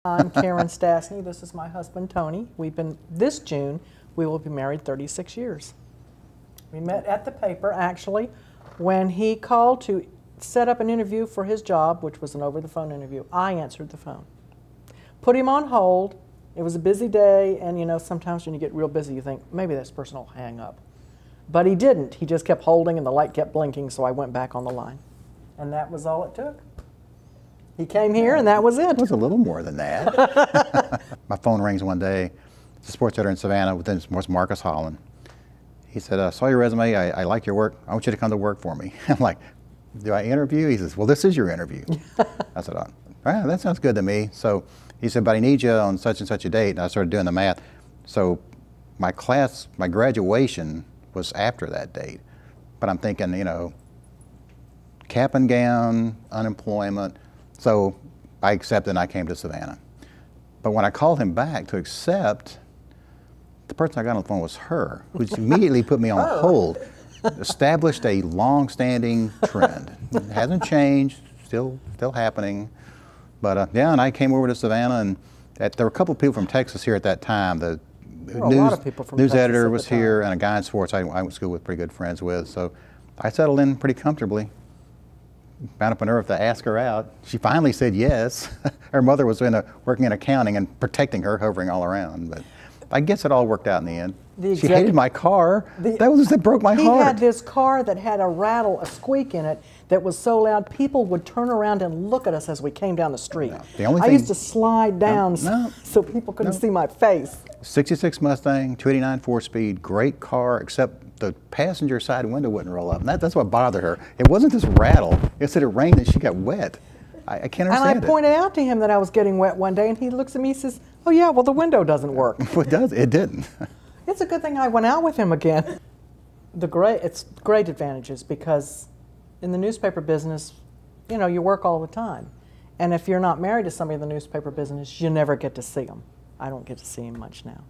I'm Karen Stastny. This is my husband, Tony. This June, we will be married 36 years. We met at the paper, actually, when he called to set up an interview for his job, which was an over-the-phone interview. I answered the phone. Put him on hold. It was a busy day, and you know, sometimes when you get real busy, you think, maybe this person will hang up. But he didn't. He just kept holding, and the light kept blinking, so I went back on the line. And that was all it took. He came here, and that was it. It was a little more than that. My phone rings one day. It's a sports editor in Savannah, within Marcus Holland. He said, I saw your resume. I like your work. I want you to come to work for me. I'm like, do I interview? He says, well, this is your interview. I said, oh, that sounds good to me. So he said, but I need you on such and such a date. And I started doing the math. So my graduation was after that date. But I'm thinking, you know, cap and gown, unemployment. So I accepted and I came to Savannah. But when I called him back to accept, the person I got on the phone was her, which immediately put me on hold. Established a long-standing trend. It hasn't changed, still happening. But yeah, and I came over to Savannah, and there were a couple of people from Texas here at that time. The news editor was here, and a guy in sports I went to school with, pretty good friends with. So I settled in pretty comfortably. Found up a nerve to ask her out. She finally said yes. Her mother was working in accounting and protecting her, hovering all around. But I guess it all worked out in the end. She hated my car. That broke my heart. He had this car that had a squeak in it that was so loud people would turn around and look at us as we came down the street. I used to slide down so people couldn't see my face. 66 Mustang, 289 4-speed, great car, except the passenger side window wouldn't roll up. And that's what bothered her. It wasn't this rattle. It's that it rained and she got wet. I can't understand it. And I pointed out to him that I was getting wet one day, and he looks at me and says, oh yeah, well the window doesn't work. It does. It didn't. It's a good thing I went out with him again. It's great advantages, because in the newspaper business, you know, you work all the time. And if you're not married to somebody in the newspaper business, you never get to see them. I don't get to see him much now.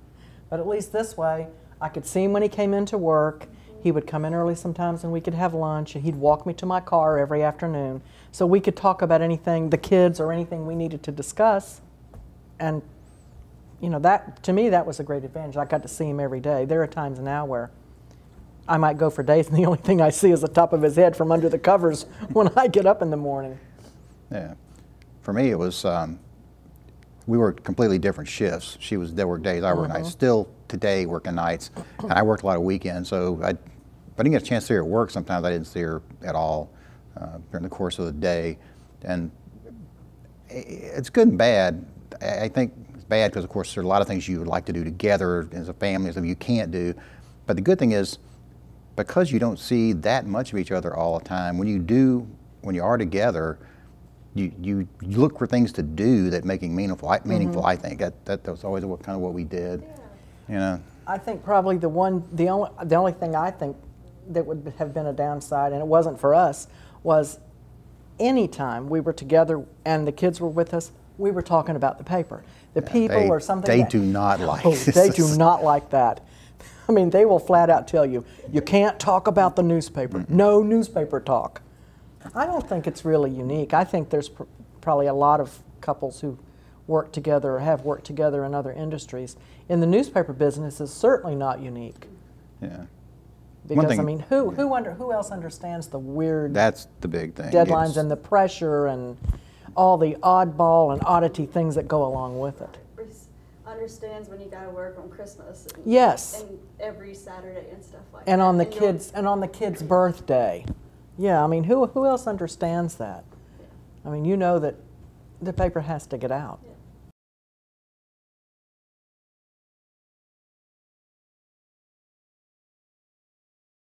But at least this way, I could see him when he came into work. He would come in early sometimes and we could have lunch, and he'd walk me to my car every afternoon so we could talk about anything, the kids or anything we needed to discuss. And you know, to me, that was a great advantage. I got to see him every day. There are times now where I might go for days and the only thing I see is the top of his head from under the covers when I get up in the morning. Yeah. For me, it was, we were completely different shifts. They worked days, I worked nights. Still today working nights, and I worked a lot of weekends, so if I didn't get a chance to see her at work, sometimes I didn't see her at all during the course of the day. And it's good and bad. I think it's bad because, of course, there are a lot of things you would like to do together as a family that you can't do. But the good thing is, because you don't see that much of each other all the time, when you are together, you look for things to do that make it meaningful. I think that was always kind of what we did. Yeah. You know. I think probably the only thing I think that would have been a downside, and it wasn't for us, was anytime we were together and the kids were with us, we were talking about the paper. The people or something. They do not like this. They do not like that. I mean, they will flat out tell you, you can't talk about the newspaper. No newspaper talk. I don't think it's really unique. I think there's probably a lot of couples who work together or have worked together in other industries. In the newspaper business, it's certainly not unique. Yeah. Because I mean, who else understands the weird? That's the big thing. Deadlines and the pressure and all the oddball and oddity things that go along with it. Understands when you got to work on Christmas. And, yes. And every Saturday and stuff like and that. On the kid's birthday. Yeah, I mean, who else understands that? I mean, you know that the paper has to get out.